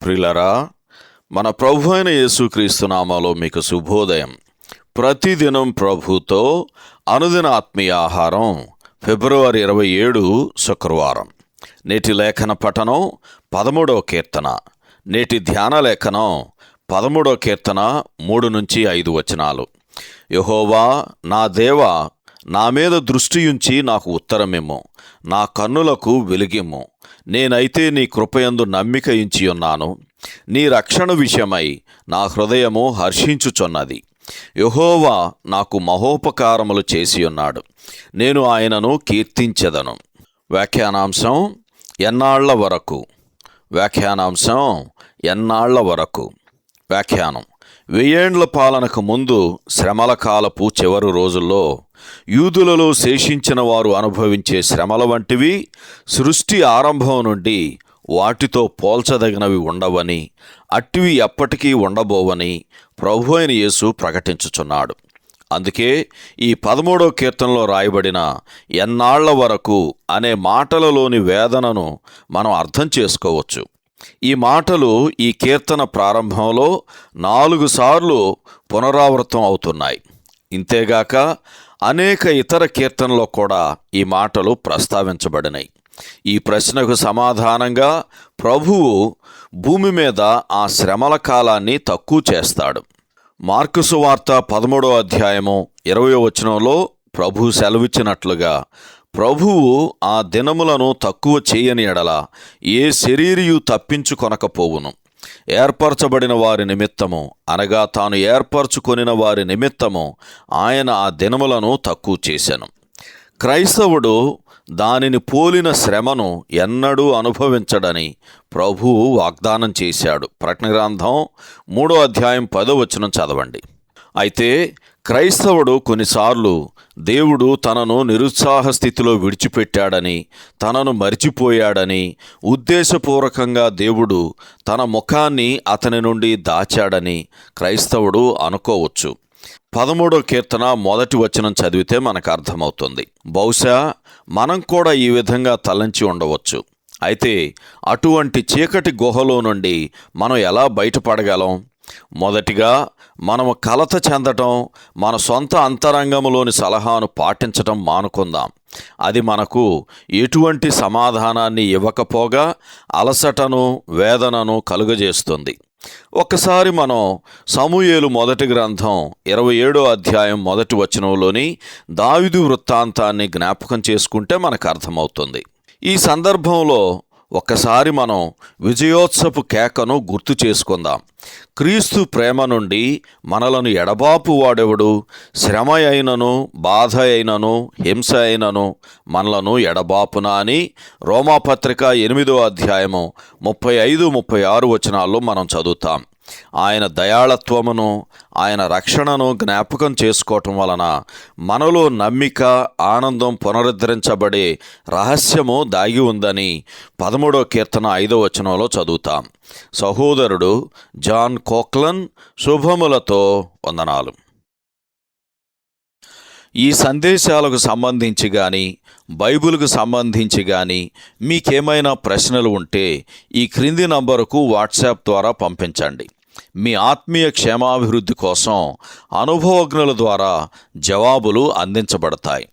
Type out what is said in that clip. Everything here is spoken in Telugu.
ప్రియులారా, మన ప్రభు అయిన యేసుక్రీస్తు నామములో మీకు శుభోదయం. ప్రతిదినం ప్రభుతో అనుదిన ఆత్మీయ ఆహారం. ఫిబ్రవరి 27 శుక్రవారం. నేటి లేఖన పఠనం 13వ కీర్తన. నేటి ధ్యాన లేఖనం 13వ కీర్తన 3-5 వచనాలు. యెహోవా నా దేవా, నా మీద దృష్టియుంచి నాకు ఉత్తరమిమ్ము, నా కన్నులకు వెలుగిమ్ము. నేనైతే నీ కృపయందు నమ్మిక ఉంచియున్నాను. నీ రక్షణ విషయమై నా హృదయము హర్షించుచున్నది. యెహోవా నాకు మహోపకారములు చేసియున్నాడు, నేను ఆయనను కీర్తించెదను. వ్యాఖ్యానాంశం ఎన్నాళ్ల వరకు. వ్యాఖ్యానాంశం ఎన్నాళ్ల వరకు. వ్యాఖ్యానం: 1000 ఏండ్ల పాలనకు ముందు శ్రమల కాలపు చివరి రోజుల్లో యూదులలో శేషించిన వారు అనుభవించే శ్రమల వంటివి సృష్టి ఆరంభం నుండి వాటితో పోల్చదగినవి ఉండవని, అట్టివి ఎప్పటికీ ఉండబోవని ప్రభు అయిన యేసు ప్రకటించుచున్నాడు. అందుకే ఈ 13వ కీర్తనలో రాయబడిన ఎన్నాళ్ల వరకు అనే మాటలలోని వేదనను మనం అర్థం చేసుకోవచ్చు. ఈ మాటలు ఈ కీర్తన ప్రారంభంలో 4 సార్లు పునరావృతం అవుతున్నాయి. ఇంతేగాక అనేక ఇతర కీర్తనలో కూడా ఈ మాటలు ప్రస్తావించబడినాయి. ఈ ప్రశ్నకు సమాధానంగా ప్రభువు భూమి మీద ఆ శ్రమల కాలాన్ని తక్కువ చేస్తాడు. మార్కు సువార్త 13వ అధ్యాయము 20వ వచనంలో ప్రభు సెలవిచ్చినట్లుగా, ప్రభువు ఆ దినములను తక్కువ చేయని ఎడల ఏ శరీరియు తప్పించుకొనకపోవును. ఏర్పరచబడిన వారి నిమిత్తము, అనగా తాను ఏర్పరచుకొనిన వారి నిమిత్తము ఆయన ఆ దినములను తక్కువ చేశాను. క్రైస్తవుడు దానిని పోలిన శ్రమను ఎన్నడూ అనుభవించడని ప్రభువు వాగ్దానం చేశాడు. ప్రకటన గ్రంథం 3వ అధ్యాయం 10వ వచనం చదవండి. అయితే క్రైస్తవుడు కొన్నిసార్లు దేవుడు తనను నిరుత్సాహ స్థితిలో విడిచిపెట్టాడని, తనను మరిచిపోయాడని, ఉద్దేశపూర్వకంగా దేవుడు తన ముఖాన్ని అతని నుండి దాచాడని క్రైస్తవుడు అనుకోవచ్చు. 13వ కీర్తన 1వ వచనం చదివితే మనకు అర్థమవుతుంది. బహుశా మనం కూడా ఈ విధంగా తలంచి ఉండవచ్చు. అయితే అటువంటి చీకటి గుహలో నుండి మనం ఎలా బయటపడగలం? మొదటిగా మనము కలత చెందటం, మన సొంత అంతరంగంలోని సలహాను పాటించటం మానుకుందాం. అది మనకు ఎటువంటి సమాధానాన్ని ఇవ్వకపోగా అలసటను, వేదనను కలుగజేస్తుంది. ఒక్కసారి మనం సమూయేలు 1వ గ్రంథం 27వ అధ్యాయం 1వ వచనంలోని దావీదు వృత్తాంతాన్ని జ్ఞాపకం చేసుకుంటే మనకు అర్థమవుతుంది. ఈ సందర్భంలో ఒక్కసారి మనం విజయోత్సపు కేకను గుర్తు చేసుకుందాం. క్రీస్తు ప్రేమ నుండి మనలను ఎడబాపు వాడెవడు? శ్రమ అయినను, బాధ అయినను, హింస అయినను మనలను ఎడబాపునా అని రోమాపత్రిక 8వ అధ్యాయము 35-36 వచనాల్లో మనం చదువుతాం. ఆయన దయాళత్వమును, ఆయన రక్షణను జ్ఞాపకం చేసుకోవటం వలన మనలో నమ్మిక, ఆనందం పునరుద్ధరించబడే రహస్యము దాగి ఉందని 13వ కీర్తన 5వ వచనంలో చదువుతాం. సహోదరుడు జాన్ కోక్లన్ శుభములతో వందనాలు. ఈ సందేశాలకు సంబంధించి కానీ, బైబిల్కు సంబంధించి కానీ మీకేమైనా ప్రశ్నలు ఉంటే ఈ క్రింది నంబరుకు వాట్సాప్ ద్వారా పంపించండి. మీ ఆత్మీయ క్షేమాభివృద్ధి కోసం అనుభవజ్ఞుల ద్వారా జవాబులు అందించబడతాయి.